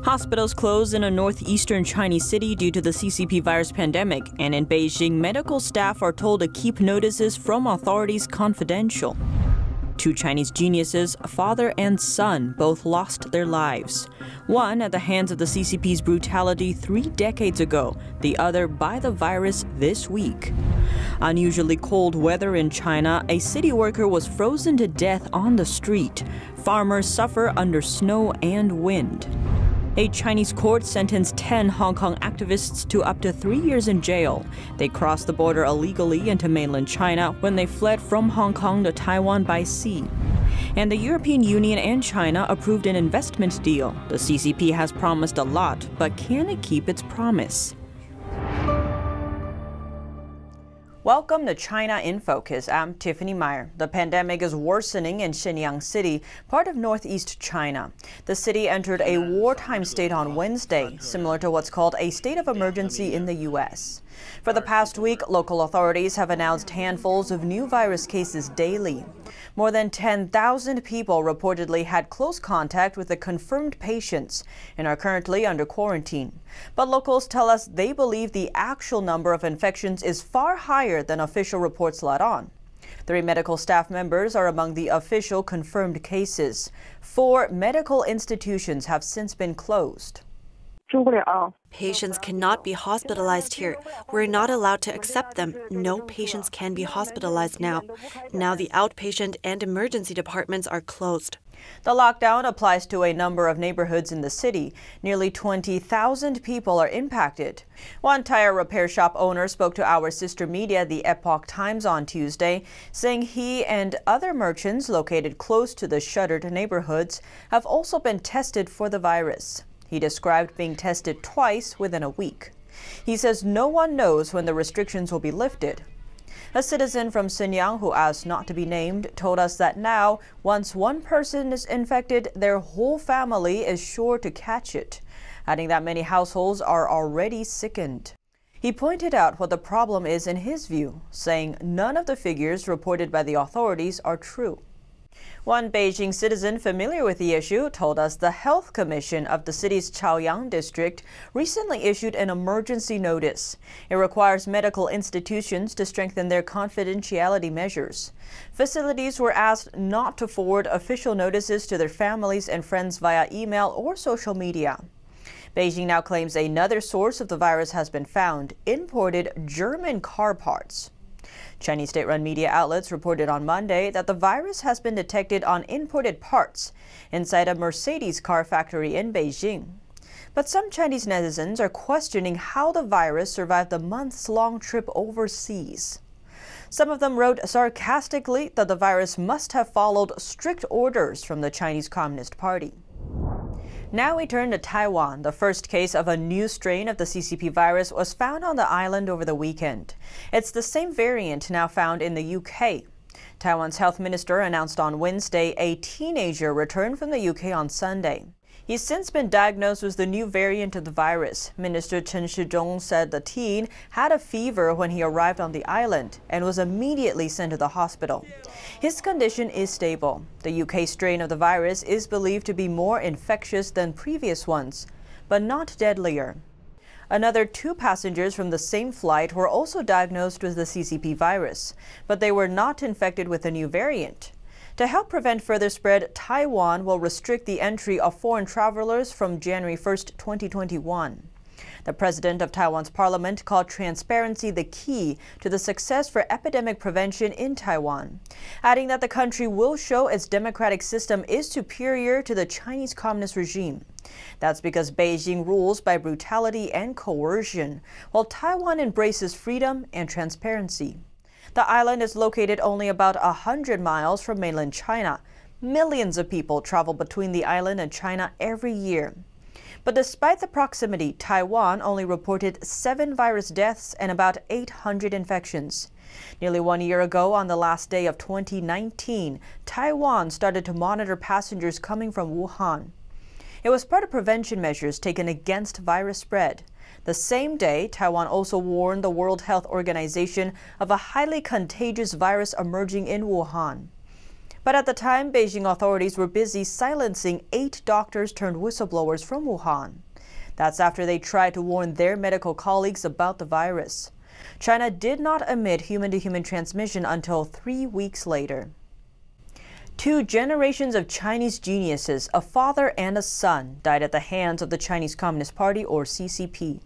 Hospitals closed in a northeastern Chinese city due to the CCP virus pandemic, and in Beijing, medical staff are told to keep notices from authorities confidential. Two Chinese geniuses, father and son, both lost their lives. One at the hands of the CCP's brutality 3 decades ago, the other by the virus this week. Unusually cold weather in China, a city worker was frozen to death on the street. Farmers suffer under snow and wind. A Chinese court sentenced 10 Hong Kong activists to up to 3 years in jail. They crossed the border illegally into mainland China when they fled from Hong Kong to Taiwan by sea. And the European Union and China approved an investment deal. The CCP has promised a lot, but can it keep its promise? Welcome to China in Focus. I'm Tiffany Meyer. The pandemic is worsening in Shenyang City, part of northeast China. The city entered a wartime state on Wednesday, similar to what's called a state of emergency in the U.S. For the past week, local authorities have announced handfuls of new virus cases daily. More than 10,000 people reportedly had close contact with the confirmed patients and are currently under quarantine. But locals tell us they believe the actual number of infections is far higher than official reports let on. 3 medical staff members are among the official confirmed cases. 4 medical institutions have since been closed. Patients cannot be hospitalized here. We're not allowed to accept them. No patients can be hospitalized now. Now the outpatient and emergency departments are closed. The lockdown applies to a number of neighborhoods in the city. Nearly 20,000 people are impacted. One tire repair shop owner spoke to our sister media, the Epoch Times, on Tuesday, saying he and other merchants located close to the shuttered neighborhoods have also been tested for the virus. He described being tested twice within a week. He says no one knows when the restrictions will be lifted. A citizen from Shenyang who asked not to be named told us that now, once one person is infected, their whole family is sure to catch it, adding that many households are already sickened. He pointed out what the problem is in his view, saying none of the figures reported by the authorities are true. One Beijing citizen familiar with the issue told us the Health Commission of the city's Chaoyang district recently issued an emergency notice. It requires medical institutions to strengthen their confidentiality measures. Facilities were asked not to forward official notices to their families and friends via email or social media. Beijing now claims another source of the virus has been found: imported German car parts. Chinese state-run media outlets reported on Monday that the virus has been detected on imported parts inside a Mercedes car factory in Beijing. But some Chinese netizens are questioning how the virus survived the months-long trip overseas. Some of them wrote sarcastically that the virus must have followed strict orders from the Chinese Communist Party. Now we turn to Taiwan. The first case of a new strain of the CCP virus was found on the island over the weekend. It's the same variant now found in the UK. Taiwan's health minister announced on Wednesday a teenager returned from the UK on Sunday. He's since been diagnosed with the new variant of the virus. Minister Chen Shizhong said the teen had a fever when he arrived on the island and was immediately sent to the hospital. His condition is stable. The UK strain of the virus is believed to be more infectious than previous ones, but not deadlier. Another 2 passengers from the same flight were also diagnosed with the CCP virus, but they were not infected with the new variant. To help prevent further spread, Taiwan will restrict the entry of foreign travelers from January 1, 2021. The president of Taiwan's parliament called transparency the key to the success for epidemic prevention in Taiwan, adding that the country will show its democratic system is superior to the Chinese Communist regime. That's because Beijing rules by brutality and coercion, while Taiwan embraces freedom and transparency. The island is located only about 100 miles from mainland China. Millions of people travel between the island and China every year. But despite the proximity, Taiwan only reported 7 virus deaths and about 800 infections. Nearly 1 year ago, on the last day of 2019, Taiwan started to monitor passengers coming from Wuhan. It was part of prevention measures taken against virus spread. The same day, Taiwan also warned the World Health Organization of a highly contagious virus emerging in Wuhan. But at the time, Beijing authorities were busy silencing 8 doctors turned whistleblowers from Wuhan. That's after they tried to warn their medical colleagues about the virus. China did not admit human-to-human transmission until 3 weeks later. 2 generations of Chinese geniuses, a father and a son, died at the hands of the Chinese Communist Party, or CCP.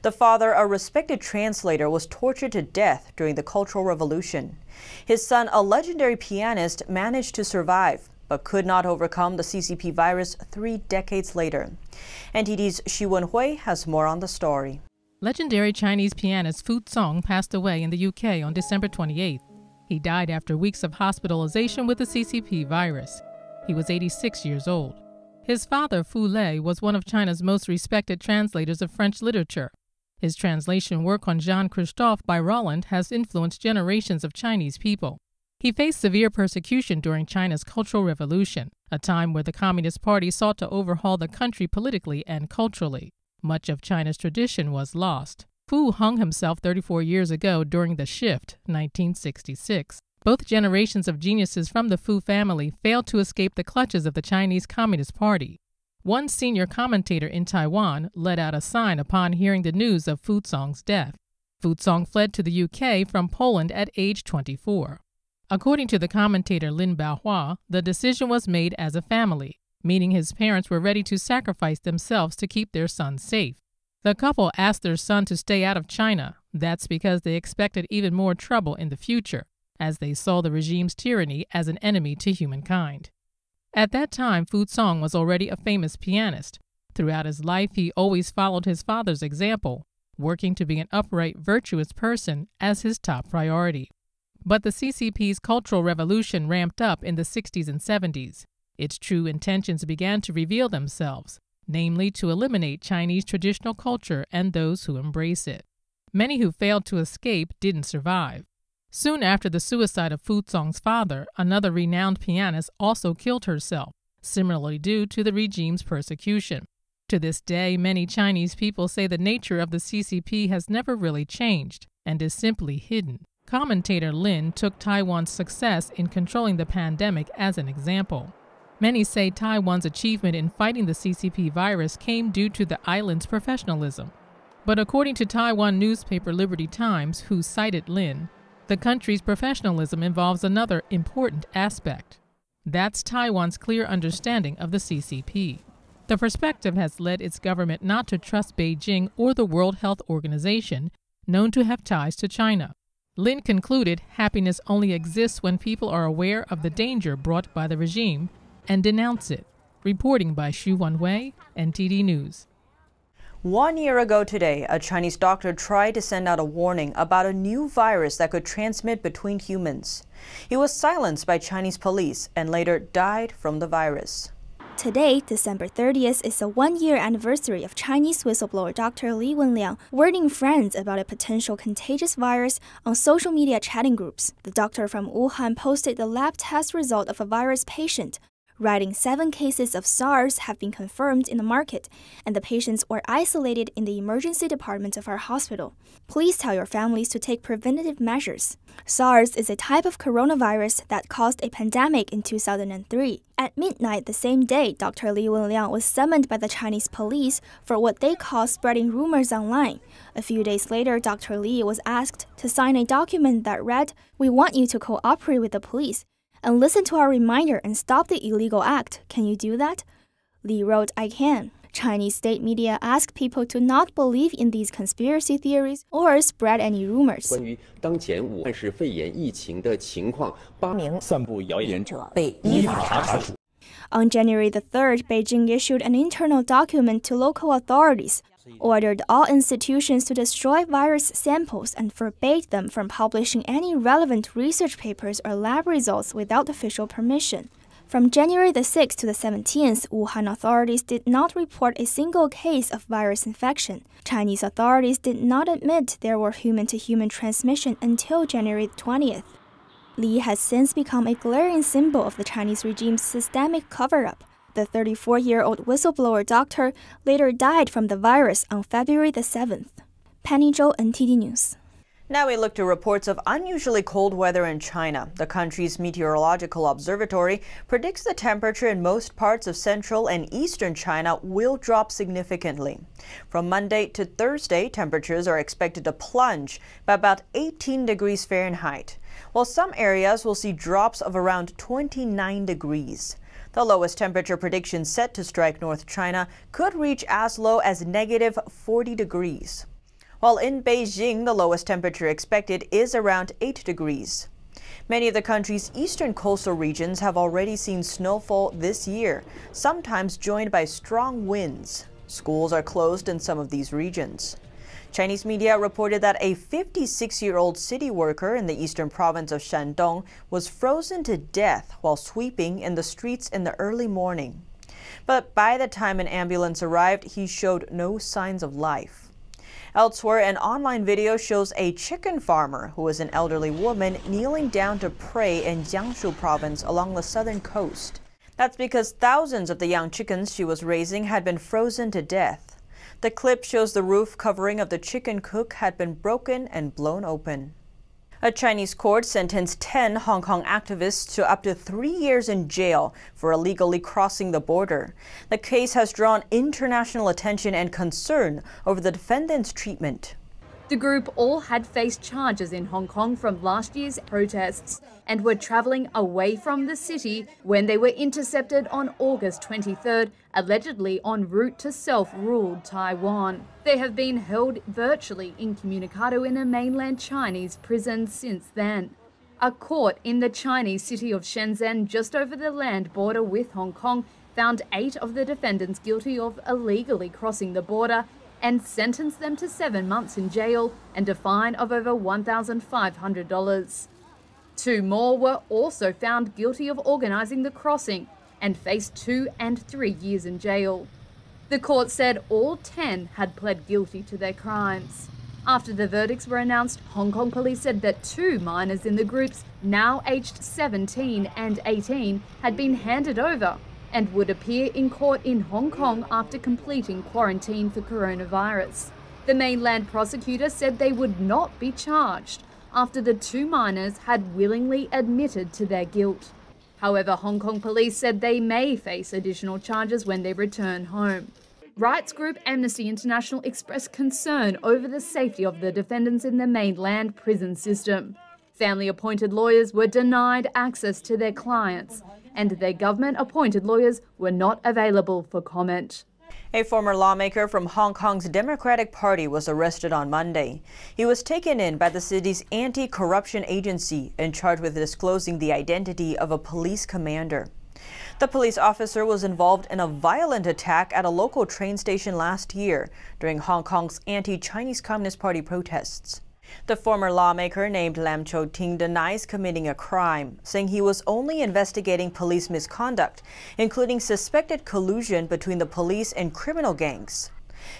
The father, a respected translator, was tortured to death during the Cultural Revolution. His son, a legendary pianist, managed to survive, but could not overcome the CCP virus 3 decades later. NTD's Xu Wenhui has more on the story. Legendary Chinese pianist Fu Song passed away in the UK on December 28th. He died after weeks of hospitalization with the CCP virus. He was 86 years old. His father, Fu Lei, was one of China's most respected translators of French literature. His translation work on Jean-Christophe by Roland has influenced generations of Chinese people. He faced severe persecution during China's Cultural Revolution, a time where the Communist Party sought to overhaul the country politically and culturally. Much of China's tradition was lost. Fu hung himself 34 years ago during the Shift, 1966. Both generations of geniuses from the Fu family failed to escape the clutches of the Chinese Communist Party. One senior commentator in Taiwan let out a sign upon hearing the news of Fu Song's death. Fu Song fled to the UK from Poland at age 24. According to the commentator Lin Baohua, the decision was made as a family, meaning his parents were ready to sacrifice themselves to keep their son safe. The couple asked their son to stay out of China. That's because they expected even more trouble in the future, as they saw the regime's tyranny as an enemy to humankind. At that time, Fu Song was already a famous pianist. Throughout his life, he always followed his father's example, working to be an upright, virtuous person as his top priority. But the CCP's Cultural Revolution ramped up in the 60s and 70s. Its true intentions began to reveal themselves, namely to eliminate Chinese traditional culture and those who embrace it. Many who failed to escape didn't survive. Soon after the suicide of Fu Song's father, another renowned pianist also killed herself, similarly due to the regime's persecution. To this day, many Chinese people say the nature of the CCP has never really changed and is simply hidden. Commentator Lin took Taiwan's success in controlling the pandemic as an example. Many say Taiwan's achievement in fighting the CCP virus came due to the island's professionalism. But according to Taiwan newspaper Liberty Times, who cited Lin, the country's professionalism involves another important aspect. That's Taiwan's clear understanding of the CCP. The perspective has led its government not to trust Beijing or the World Health Organization, known to have ties to China. Lin concluded happiness only exists when people are aware of the danger brought by the regime and denounce it. Reporting by Xu Wenhui, NTD News. 1 year ago today, a Chinese doctor tried to send out a warning about a new virus that could transmit between humans. He was silenced by Chinese police and later died from the virus. Today, December 30th, is the 1-year anniversary of Chinese whistleblower Dr. Li Wenliang warning friends about a potential contagious virus on social media chatting groups. The doctor from Wuhan posted the lab test result of a virus patient, writing 7 cases of SARS have been confirmed in the market, and the patients were isolated in the emergency department of our hospital. Please tell your families to take preventative measures. SARS is a type of coronavirus that caused a pandemic in 2003. At midnight the same day, Dr. Li Wenliang was summoned by the Chinese police for what they call spreading rumors online. A few days later, Dr. Li was asked to sign a document that read, "We want you to cooperate with the police and listen to our reminder and stop the illegal act. Can you do that?" Li wrote, "I can." Chinese state media asked people to not believe in these conspiracy theories or spread any rumors. 关于当前武汉市肺炎疫情的情况，8名散布谣言者被依法查处。 On January the 3rd, Beijing issued an internal document to local authorities, ordered all institutions to destroy virus samples and forbade them from publishing any relevant research papers or lab results without official permission. From January the 6th to the 17th, Wuhan authorities did not report a single case of virus infection. Chinese authorities did not admit there were human-to-human transmission until January 20th. Li has since become a glaring symbol of the Chinese regime's systemic cover-up. The 34-year-old whistleblower doctor later died from the virus on February the 7th. Penny Zhou, NTD News. Now we look to reports of unusually cold weather in China. The country's meteorological observatory predicts the temperature in most parts of central and eastern China will drop significantly. From Monday to Thursday, temperatures are expected to plunge by about 18 degrees Fahrenheit, while some areas will see drops of around 29 degrees. The lowest temperature prediction set to strike North China could reach as low as negative 40 degrees. While in Beijing, the lowest temperature expected is around 8 degrees. Many of the country's eastern coastal regions have already seen snowfall this year, sometimes joined by strong winds. Schools are closed in some of these regions. Chinese media reported that a 56-year-old city worker in the eastern province of Shandong was frozen to death while sweeping in the streets in the early morning. But by the time an ambulance arrived, he showed no signs of life. Elsewhere, an online video shows a chicken farmer who is an elderly woman kneeling down to pray in Jiangsu province along the southern coast. That's because thousands of the young chickens she was raising had been frozen to death. The clip shows the roof covering of the chicken coop had been broken and blown open. A Chinese court sentenced 10 Hong Kong activists to up to 3 years in jail for illegally crossing the border. The case has drawn international attention and concern over the defendants' treatment. The group all had faced charges in Hong Kong from last year's protests and were travelling away from the city when they were intercepted on August 23rd, allegedly en route to self-ruled Taiwan. They have been held virtually incommunicado in a mainland Chinese prison since then. A court in the Chinese city of Shenzhen, just over the land border with Hong Kong, found 8 of the defendants guilty of illegally crossing the border and sentenced them to 7 months in jail and a fine of over $1,500. 2 more were also found guilty of organising the crossing and faced 2 and 3 years in jail. The court said all 10 had pled guilty to their crimes. After the verdicts were announced, Hong Kong police said that 2 minors in the groups, now aged 17 and 18, had been handed over and would appear in court in Hong Kong after completing quarantine for coronavirus. The mainland prosecutor said they would not be charged after the 2 minors had willingly admitted to their guilt. However, Hong Kong police said they may face additional charges when they return home. Rights group Amnesty International expressed concern over the safety of the defendants in the mainland prison system. Family-appointed lawyers were denied access to their clients, and their government-appointed lawyers were not available for comment. A former lawmaker from Hong Kong's Democratic Party was arrested on Monday. He was taken in by the city's anti-corruption agency and charged with disclosing the identity of a police commander. The police officer was involved in a violent attack at a local train station last year during Hong Kong's anti-Chinese Communist Party protests. The former lawmaker named Lam Chou-ting denies committing a crime, saying he was only investigating police misconduct, including suspected collusion between the police and criminal gangs.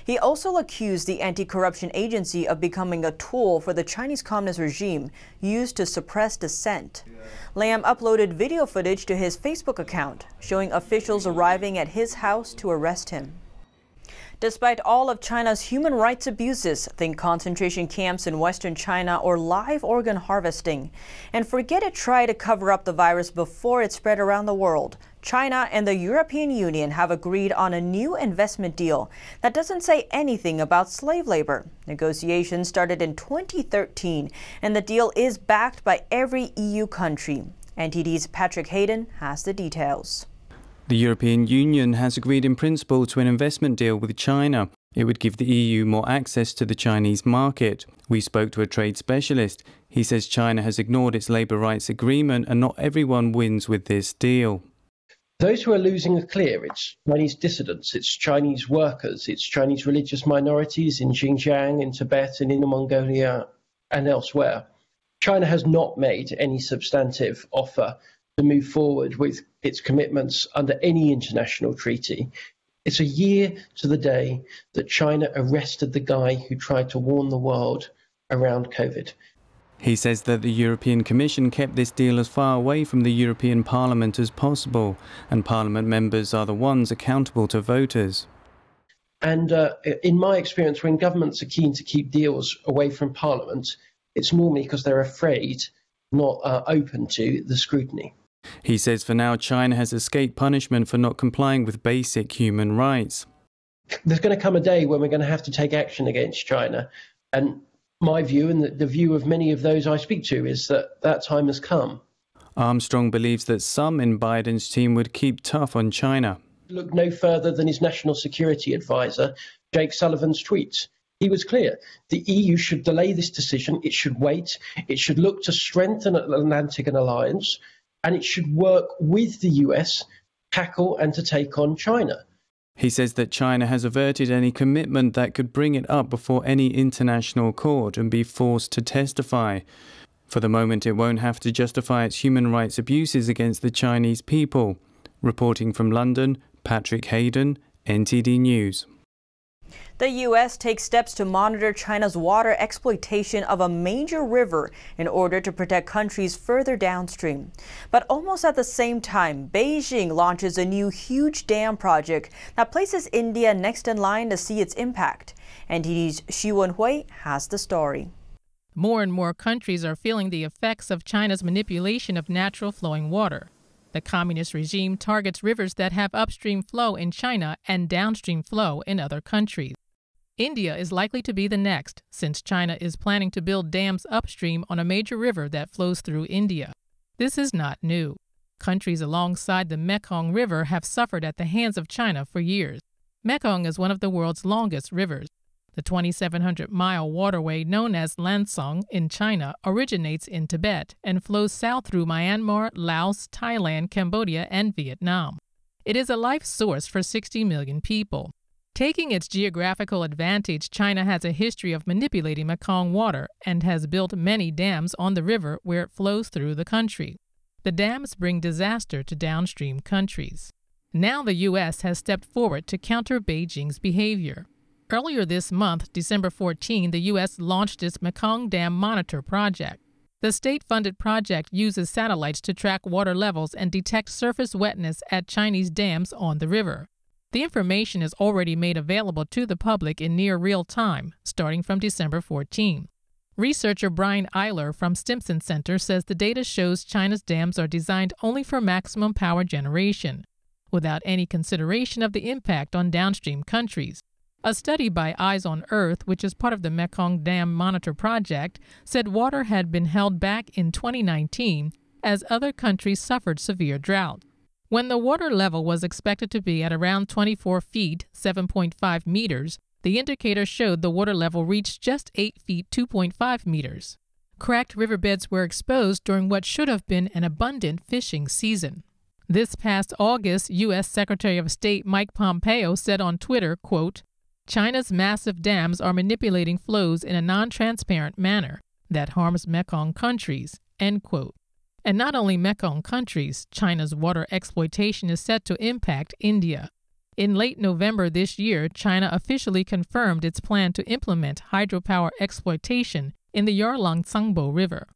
He also accused the anti-corruption agency of becoming a tool for the Chinese Communist regime used to suppress dissent. Lam uploaded video footage to his Facebook account, showing officials arriving at his house to arrest him. Despite all of China's human rights abuses, think concentration camps in Western China or live organ harvesting, and forget it tried to cover up the virus before it spread around the world, China and the European Union have agreed on a new investment deal that doesn't say anything about slave labor. Negotiations started in 2013, and the deal is backed by every EU country. NTD's Patrick Hayden has the details. The European Union has agreed in principle to an investment deal with China. It would give the EU more access to the Chinese market. We spoke to a trade specialist. He says China has ignored its labour rights agreement and not everyone wins with this deal. Those who are losing are clear. It's Chinese dissidents, it's Chinese workers, it's Chinese religious minorities in Xinjiang, in Tibet, in Inner Mongolia and elsewhere. China has not made any substantive offer to move forward with its commitments under any international treaty. It's a year to the day that China arrested the guy who tried to warn the world around COVID. He says that the European Commission kept this deal as far away from the European Parliament as possible, and Parliament members are the ones accountable to voters. And in my experience, when governments are keen to keep deals away from Parliament, it's normally because they're afraid, not open to the scrutiny. He says for now China has escaped punishment for not complying with basic human rights. There's going to come a day when we're going to have to take action against China. And my view, and the view of many of those I speak to, is that that time has come. Armstrong believes that some in Biden's team would keep tough on China. Look no further than his national security advisor, Jake Sullivan's tweets. He was clear. The EU should delay this decision. It should wait. It should look to strengthen an Atlantic alliance, and it should work with the US, tackle and to take on China. He says that China has averted any commitment that could bring it up before any international court and be forced to testify. For the moment, it won't have to justify its human rights abuses against the Chinese people. Reporting from London, Patrick Hayden, NTD News. The U.S. takes steps to monitor China's water exploitation of a major river in order to protect countries further downstream. But almost at the same time, Beijing launches a new huge dam project that places India next in line to see its impact. NTD's Xu Wenhui has the story. More and more countries are feeling the effects of China's manipulation of natural flowing water. The communist regime targets rivers that have upstream flow in China and downstream flow in other countries. India is likely to be the next, since China is planning to build dams upstream on a major river that flows through India. This is not new. Countries alongside the Mekong River have suffered at the hands of China for years. Mekong is one of the world's longest rivers. The 2,700-mile waterway known as Lansong in China originates in Tibet and flows south through Myanmar, Laos, Thailand, Cambodia, and Vietnam. It is a life source for 60 million people. Taking its geographical advantage, China has a history of manipulating Mekong water and has built many dams on the river where it flows through the country. The dams bring disaster to downstream countries. Now the U.S. has stepped forward to counter Beijing's behavior. Earlier this month, December 14, the U.S. launched its Mekong Dam Monitor project. The state-funded project uses satellites to track water levels and detect surface wetness at Chinese dams on the river. The information is already made available to the public in near real time, starting from December 14. Researcher Brian Eiler from Stimson Center says the data shows China's dams are designed only for maximum power generation, without any consideration of the impact on downstream countries. A study by Eyes on Earth, which is part of the Mekong Dam Monitor project, said water had been held back in 2019 as other countries suffered severe drought. When the water level was expected to be at around 24 feet, 7.5 meters, the indicator showed the water level reached just 8 feet, 2.5 meters. Cracked riverbeds were exposed during what should have been an abundant fishing season. This past August, U.S. Secretary of State Mike Pompeo said on Twitter, quote, "China's massive dams are manipulating flows in a non-transparent manner that harms Mekong countries," end quote. And not only Mekong countries, China's water exploitation is set to impact India. In late November this year, China officially confirmed its plan to implement hydropower exploitation in the Yarlung-Tsangbo River.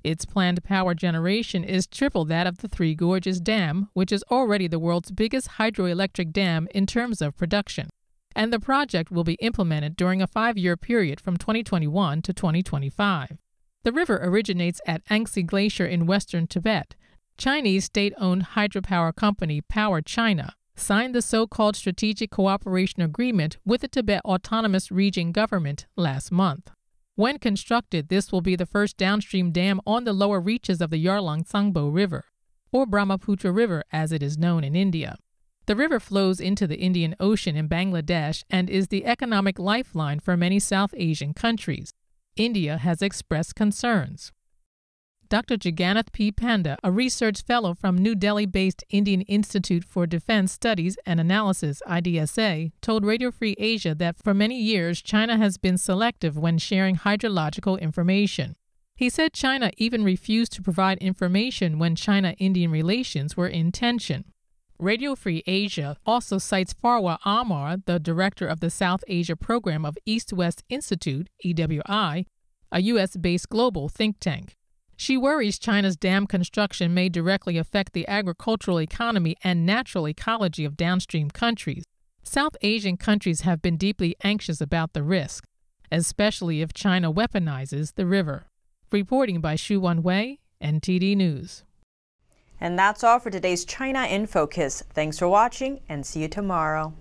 Its planned power generation is triple that of the Three Gorges Dam, which is already the world's biggest hydroelectric dam in terms of production. And the project will be implemented during a 5-year period from 2021 to 2025. The river originates at Angsi Glacier in western Tibet. Chinese state-owned hydropower company Power China signed the so-called Strategic Cooperation Agreement with the Tibet Autonomous Region government last month. When constructed, this will be the first downstream dam on the lower reaches of the Yarlung-Tsangbo River, or Brahmaputra River as it is known in India. The river flows into the Indian Ocean in Bangladesh and is the economic lifeline for many South Asian countries. India has expressed concerns. Dr. Jagannath P. Panda, a research fellow from New Delhi-based Indian Institute for Defense Studies and Analysis, IDSA, told Radio Free Asia that for many years China has been selective when sharing hydrological information. He said China even refused to provide information when China-Indian relations were in tension. Radio Free Asia also cites Farwa Amar, the director of the South Asia program of East-West Institute, EWI, a U.S.-based global think tank. She worries China's dam construction may directly affect the agricultural economy and natural ecology of downstream countries. South Asian countries have been deeply anxious about the risk, especially if China weaponizes the river. Reporting by Xu Wenwei, NTD News. And that's all for today's China in Focus. Thanks for watching and see you tomorrow.